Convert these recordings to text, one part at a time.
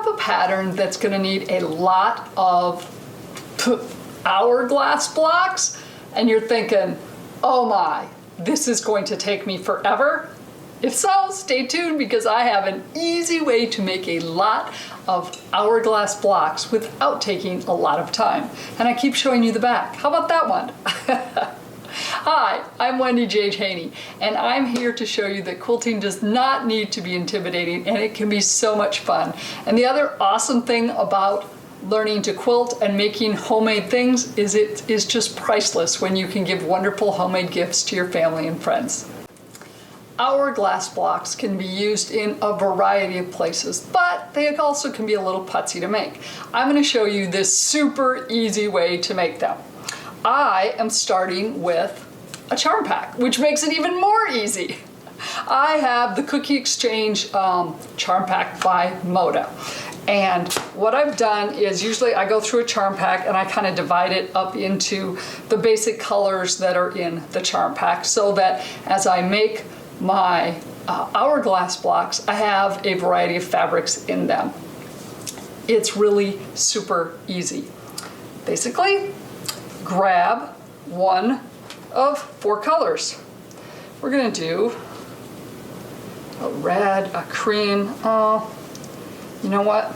have a pattern that's going to need a lot of hourglass blocks, and you're thinking, oh my, this is going to take me forever? If so, stay tuned because I have an easy way to make a lot of hourglass blocks without taking a lot of time. And I keep showing you the back. How about that one? Hi, I'm Wendy Haney, and I'm here to show you that quilting does not need to be intimidating, and it can be so much fun. And the other awesome thing about learning to quilt and making homemade things is it is just priceless when you can give wonderful homemade gifts to your family and friends. Hourglass blocks can be used in a variety of places, but they also can be a little putsy to make. I'm going to show you this super easy way to make them. I am starting with a charm pack, which makes it even more easy. I have the Cookie Exchange charm pack by Moda. And what I've done is usually I go through a charm pack and I kind of divide it up into the basic colors that are in the charm pack so that as I make my hourglass blocks, I have a variety of fabrics in them. It's really super easy. Basically, grab one of 4 colors. We're gonna do a red, a cream. You know what?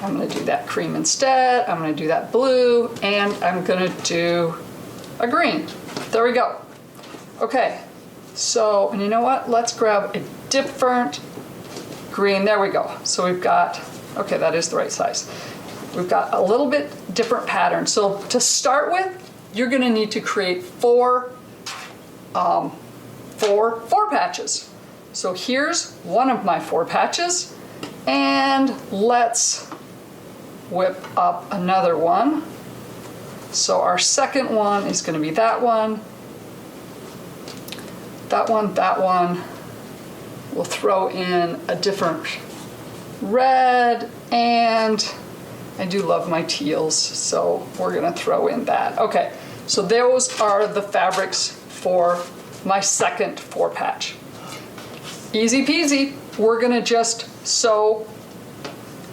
I'm gonna do that cream instead. I'm gonna do that blue, and I'm gonna do a green. There we go. Okay, so, and you know what? Let's grab a different green. There we go. So we've got, okay, that is the right size. We've got a little bit different pattern. So to start with, you're gonna need to create four patches. So here's one of my 4 patches, and let's whip up another one. So our second one is gonna be that one, that one, that one. We'll throw in a different red, and I do love my teals, so we're gonna throw in that. Okay, so those are the fabrics for my second 4 patch. Easy peasy. We're gonna just sew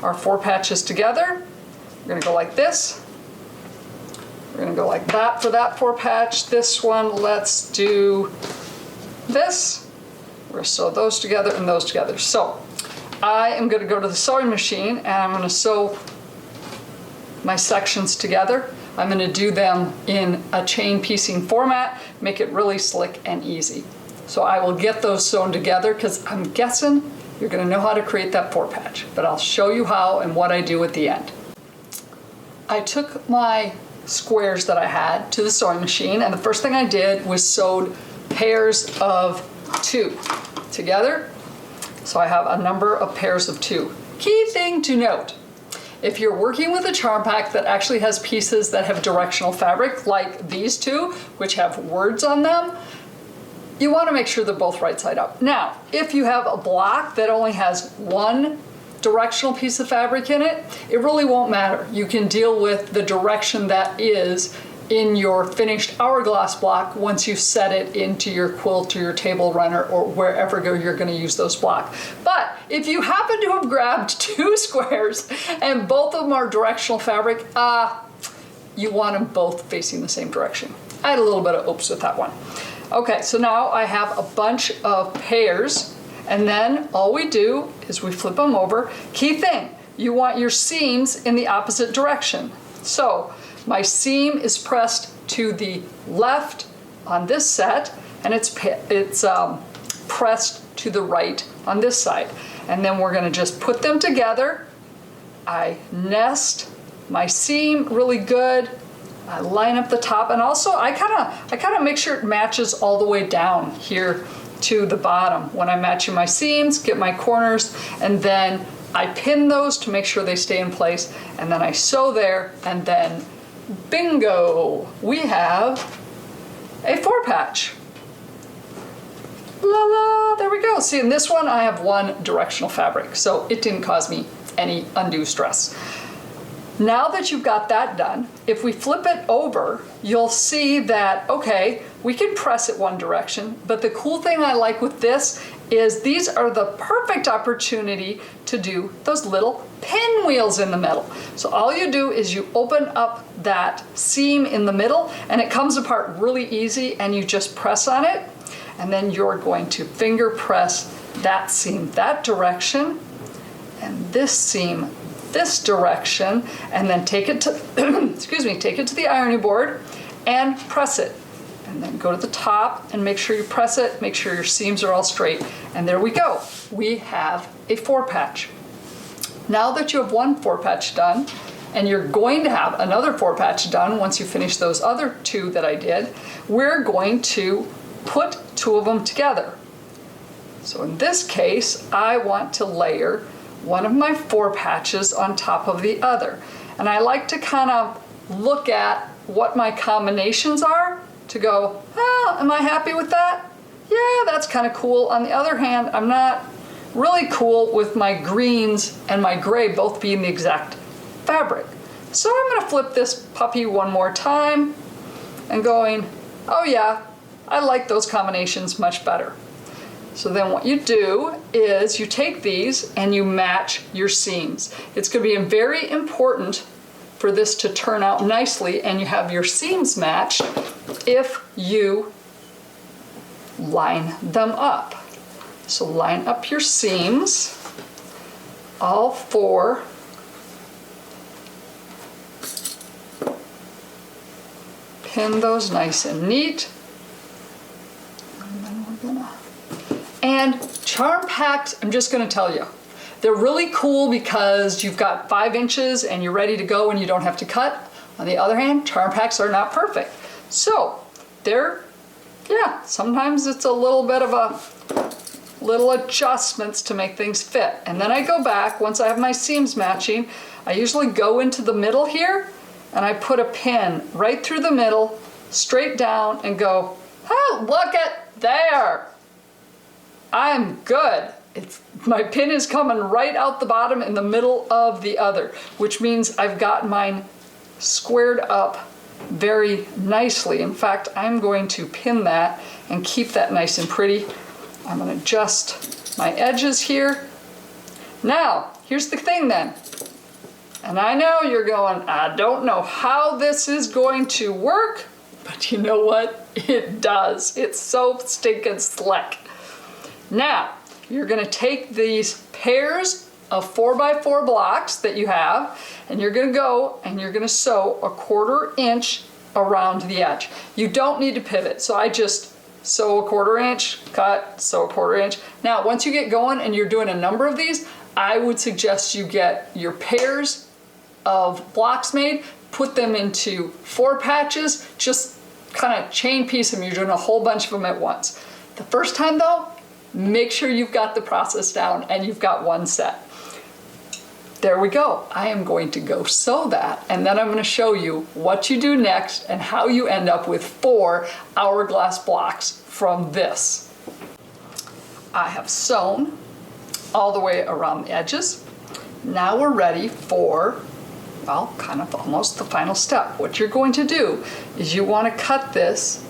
our 4 patches together. We're gonna go like this. We're gonna go like that for that 4 patch. This one, let's do this. We're gonna sew those together and those together. So I am gonna go to the sewing machine and I'm gonna sew my sections together. I'm gonna do them in a chain piecing format, make it really slick and easy. So I will get those sewn together because I'm guessing you're gonna know how to create that 4 patch, but I'll show you how and what I do at the end. I took my squares that I had to the sewing machine, and the first thing I did was sewed pairs of 2 together. So I have a number of pairs of 2. Key thing to note, if you're working with a charm pack that actually has pieces that have directional fabric, like these 2, which have words on them, you want to make sure they're both right side up. Now, if you have a block that only has one directional piece of fabric in it, it really won't matter. You can deal with the direction that is in your finished hourglass block once you set it into your quilt or your table runner or wherever you're going to use those blocks. But if you happen to have grabbed 2 squares and both of them are directional fabric, you want them both facing the same direction. I had a little bit of oops with that one. Okay, so now I have a bunch of pairs, and then all we do is we flip them over. Key thing, you want your seams in the opposite direction. So my seam is pressed to the left on this set, and it's pressed to the right on this side. And then we're gonna just put them together. I nest my seam really good. I line up the top, and also I kind of make sure it matches all the way down here to the bottom. When I'm matching my seams, get my corners, and then I pin those to make sure they stay in place, and then I sew there, and then bingo, we have a 4 patch. La la, there we go. See, in this one I have one directional fabric, so it didn't cause me any undue stress. Now that you've got that done, if we flip it over, you'll see that, okay, we can press it one direction, but the cool thing I like with this is these are the perfect opportunity to do those little pinwheels in the middle. So all you do is you open up that seam in the middle and it comes apart really easy, and you just press on it, and then you're going to finger press that seam that direction and this seam this direction, and then take it to excuse me, take it to the ironing board and press it. And then go to the top and make sure you press it, make sure your seams are all straight. And there we go. We have a 4-patch. Now that you have one 4-patch done, and you're going to have another 4-patch done once you finish those other 2 that I did, we're going to put 2 of them together. So in this case, I want to layer one of my 4 patches on top of the other. And I like to kind of look at what my combinations are to go, oh, am I happy with that? Yeah, that's kind of cool. On the other hand, I'm not really cool with my greens and my gray both being the exact fabric. So I'm going to flip this puppy one more time and going, oh yeah, I like those combinations much better. So then what you do is you take these and you match your seams. It's going to be very important for this to turn out nicely and you have your seams matched if you line them up. So line up your seams, all 4. Pin those nice and neat. And then we're gonna... And charm packs, I'm just gonna tell you, they're really cool because you've got 5 inches and you're ready to go and you don't have to cut. On the other hand, charm packs are not perfect. So yeah, sometimes it's a little bit of a little adjustments to make things fit. And then I go back, once I have my seams matching, I usually go into the middle here and I put a pin right through the middle, straight down, and go, oh, look at there. I'm good. My pin is coming right out the bottom in the middle of the other, which means I've got mine squared up very nicely. In fact, I'm going to pin that and keep that nice and pretty. I'm going to adjust my edges here. Now, here's the thing then. And I know you're going, I don't know how this is going to work, but you know what? It does. It's so stinking slick. Now, you're going to take these pairs of 4x4 blocks that you have, and you're going to go and you're going to sew a 1/4 inch around the edge. You don't need to pivot, so I just sew a 1/4 inch, cut, sew a 1/4 inch. Now, once you get going and you're doing a number of these, I would suggest you get your pairs of blocks made, put them into 4 patches, just kind of chain piece them. You're doing a whole bunch of them at once. The first time though, make sure you've got the process down and you've got one set. There we go. I am going to go sew that, and then I'm going to show you what you do next and how you end up with 4 hourglass blocks from this. I have sewn all the way around the edges. Now we're ready for, well, kind of almost the final step. What you're going to do is you want to cut this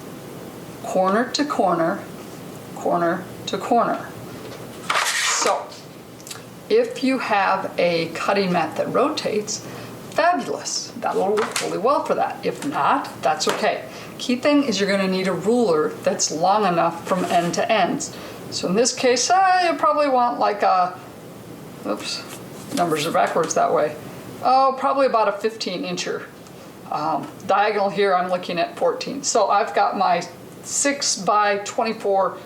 corner to corner, corner to corner. So, if you have a cutting mat that rotates, fabulous. That'll work really well for that. If not, that's okay. Key thing is you're going to need a ruler that's long enough from end to end. So in this case, you probably want like a, oops, numbers are backwards that way. Oh, probably about a 15-incher. Diagonal here, I'm looking at 14. So I've got my 6 by 24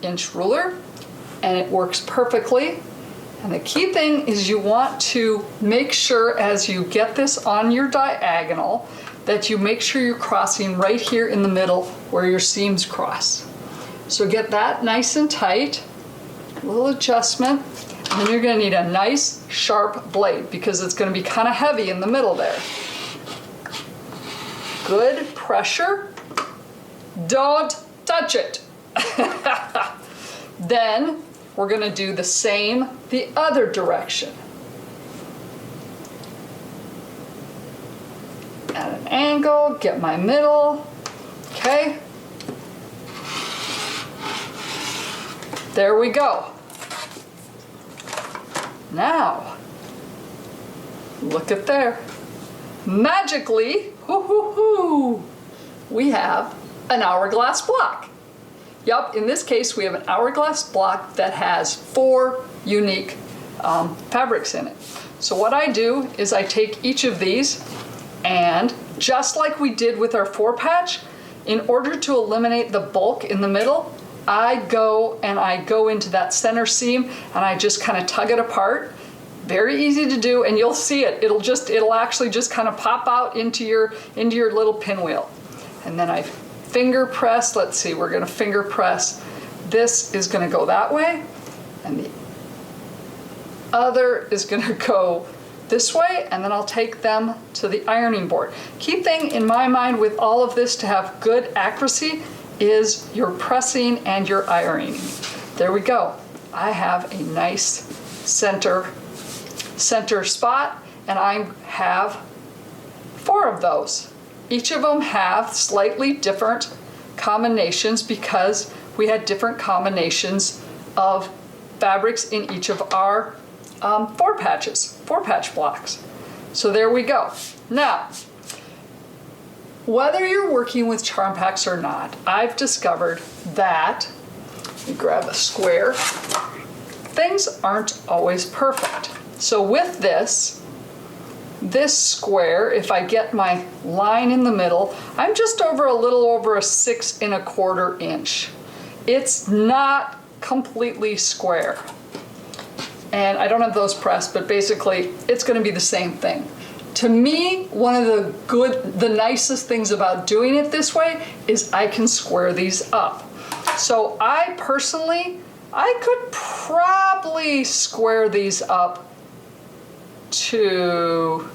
inch ruler, and it works perfectly. And the key thing is you want to make sure as you get this on your diagonal that you make sure you're crossing right here in the middle where your seams cross. So get that nice and tight, a little adjustment, and then you're going to need a nice sharp blade because it's going to be kind of heavy in the middle there. Good pressure. Don't touch it. Then we're going to do the same the other direction. angle, get my middle, okay? There we go. Now, look at there. Magically, we have an hourglass block. Yup, in this case, we have an hourglass block that has 4 unique fabrics in it. So what I do is I take each of these, and just like we did with our 4-patch, in order to eliminate the bulk in the middle, I go into that center seam and I just kind of tug it apart. Very easy to do, and you'll see it. It'll actually just kind of pop out into your little pinwheel. And then I finger press. Let's see, we're going to finger press. This is going to go that way, and the other is going to go this way, and then I'll take them to the ironing board. Key thing in my mind with all of this to have good accuracy is your pressing and your ironing. There we go. I have a nice center spot, and I have 4 of those. Each of them have slightly different combinations because we had different combinations of fabrics in each of our 4-patch blocks. So there we go. Now, whether you're working with charm packs or not, I've discovered that, let me grab a square, things aren't always perfect. So with this square, if I get my line in the middle, I'm just a little over a 6 1/4 inch. It's not completely square. And I don't have those pressed, but basically it's going to be the same thing. To me, one of the nicest things about doing it this way is I can square these up. So I could probably square these up to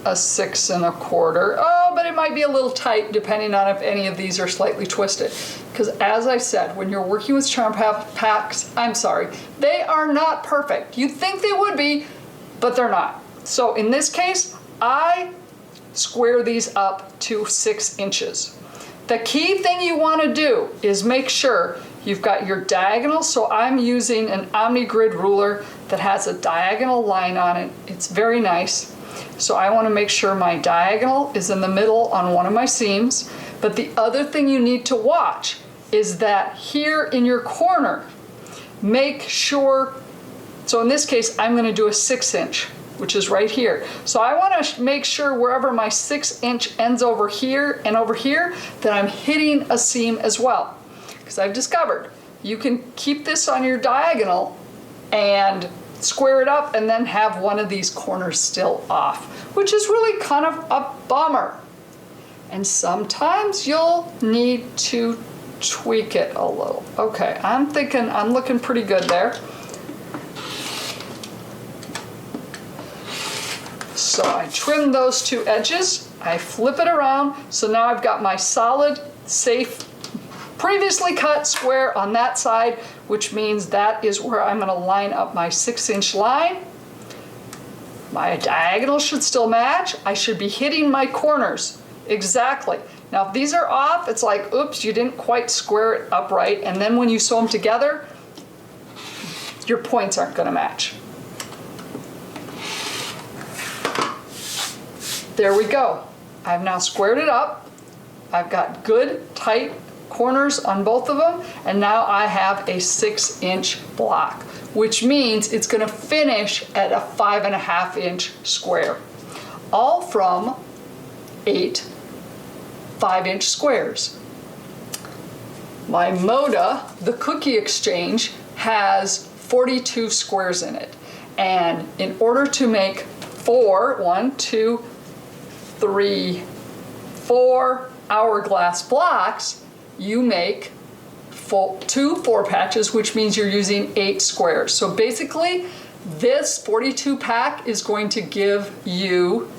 a 6 1/4. Oh, but it might be a little tight depending on if any of these are slightly twisted. Because as I said, when you're working with charm packs, I'm sorry, they are not perfect. You'd think they would be, but they're not. So in this case, I square these up to 6 inches. The key thing you want to do is make sure you've got your diagonal. So I'm using an OmniGrid ruler that has a diagonal line on it. It's very nice. So I want to make sure my diagonal is in the middle on one of my seams. But the other thing you need to watch is that here in your corner, make sure, so in this case, I'm going to do a 6 inch, which is right here. So I want to make sure wherever my 6 inch ends over here and over here, that I'm hitting a seam as well. Because I've discovered you can keep this on your diagonal and square it up and then have one of these corners still off, which is really kind of a bummer. And sometimes you'll need to tweak it a little. Okay, I'm thinking I'm looking pretty good there. So I trim those 2 edges, I flip it around, so now I've got my solid, safe, previously cut square on that side, which means that is where I'm going to line up my 6 inch line. My diagonal should still match. I should be hitting my corners exactly. Now if these are off, it's like, oops, you didn't quite square it up right, and then when you sew them together, your points aren't going to match. There we go. I've now squared it up. I've got good tight corners on both of them, and now I have a 6 inch block, which means it's going to finish at a 5 1/2 inch square, all from 8 5 inch squares. My Moda, the cookie exchange, has 42 squares in it, and in order to make 4 hourglass blocks, you make 2 4-patches, which means you're using 8 squares. So basically, this 42 pack is going to give you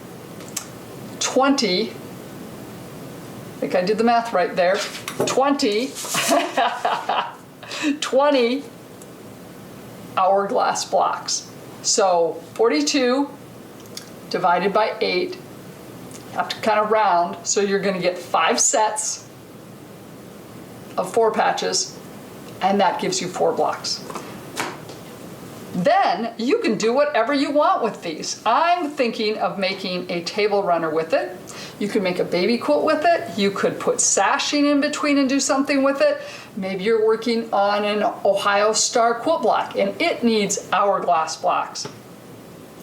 20, I think I did the math right there, 20 hourglass blocks. So 42 divided by 8 have to kind of round, so you're going to get 5 sets of 4 patches, and that gives you 4 blocks. Then you can do whatever you want with these. I'm thinking of making a table runner with it. You could make a baby quilt with it. You could put sashing in between and do something with it. Maybe you're working on an Ohio Star quilt block and it needs hourglass blocks.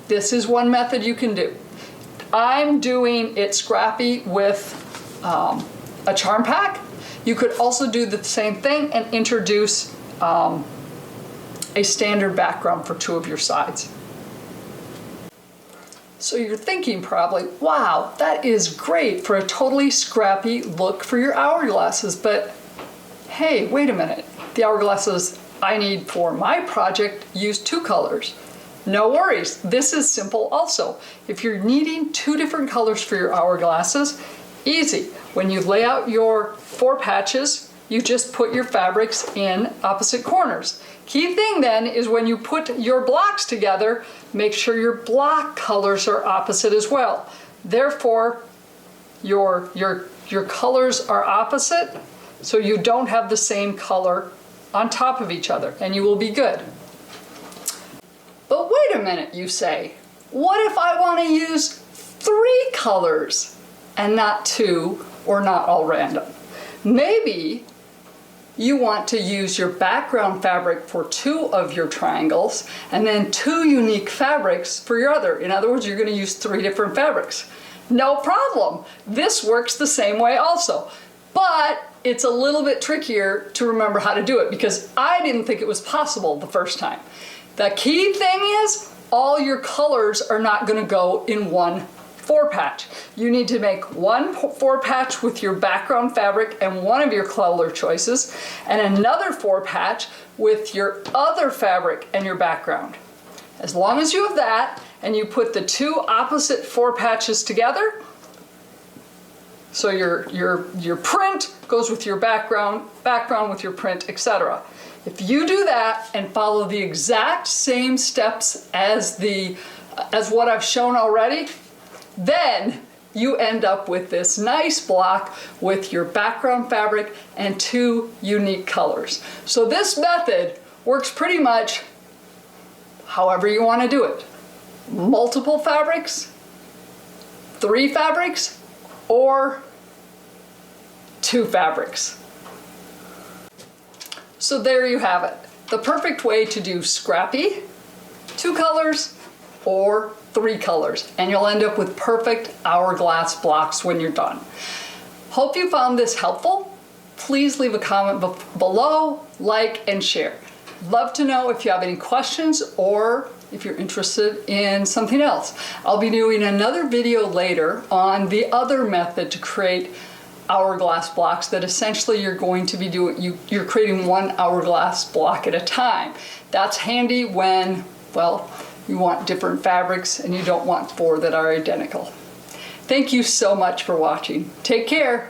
This is one method you can do. I'm doing it scrappy with a charm pack. You could also do the same thing and introduce a standard background for 2 of your sides. So you're thinking probably, wow, that is great for a totally scrappy look for your hourglasses, but hey, wait a minute. The hourglasses I need for my project use 2 colors. No worries, this is simple also. If you're needing 2 different colors for your hourglasses, easy. When you lay out your 4 patches, you just put your fabrics in opposite corners. Key thing then is when you put your blocks together, make sure your block colors are opposite as well. Therefore, your colors are opposite, so you don't have the same color on top of each other, and you will be good. But wait a minute, you say, what if I want to use 3 colors and not 2 or not all random? Maybe you want to use your background fabric for 2 of your triangles and then 2 unique fabrics for your other. In other words, you're going to use 3 different fabrics. No problem. This works the same way also. But it's a little bit trickier to remember how to do it because I didn't think it was possible the first time. The key thing is all your colors are not going to go in one 4 patch. You need to make one 4 patch with your background fabric and one of your color choices, and another 4 patch with your other fabric and your background. As long as you have that, and you put the 2 opposite 4 patches together, so your print goes with your background with your print, etc. If you do that and follow the exact same steps as what I've shown already, then you end up with this nice block with your background fabric and 2 unique colors. So this method works pretty much however you want to do it. Multiple fabrics, 3 fabrics, or 2 fabrics. So there you have it. The perfect way to do scrappy, 2 colors, or 3 colors, and you'll end up with perfect hourglass blocks when you're done. Hope you found this helpful. Please leave a comment below, like, and share. Love to know if you have any questions or if you're interested in something else. I'll be doing another video later on the other method to create hourglass blocks that essentially you're going to be doing, you're creating 1 hourglass block at a time. That's handy when, well, you want different fabrics and you don't want 4 that are identical. Thank you so much for watching. Take care.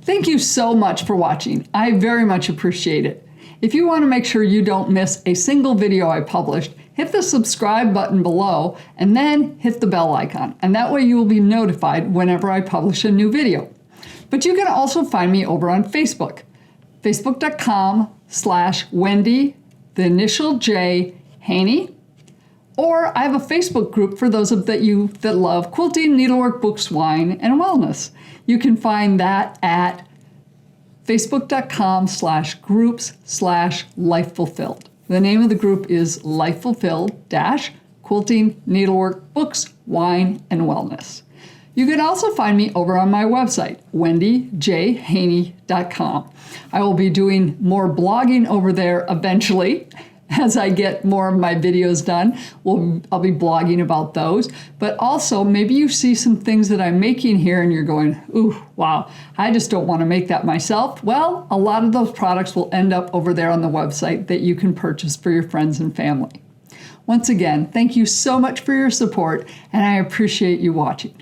Thank you so much for watching. I very much appreciate it. If you want to make sure you don't miss a single video I published, hit the subscribe button below and then hit the bell icon. And that way you will be notified whenever I publish a new video. But you can also find me over on Facebook. Facebook.com/Wendy, the initial J, Haney. Or I have a Facebook group for those of you that love quilting, needlework, books, wine, and wellness. You can find that at facebook.com/groups/lifefulfilled. The name of the group is Life Fulfilled - Quilting, Needlework, Books, Wine, and Wellness. You can also find me over on my website, wendyjhaney.com. I will be doing more blogging over there eventually. As I get more of my videos done, I'll be blogging about those. But also, maybe you see some things that I'm making here and you're going, ooh, wow, I just don't want to make that myself. Well, a lot of those products will end up over there on the website that you can purchase for your friends and family. Once again, thank you so much for your support, and I appreciate you watching.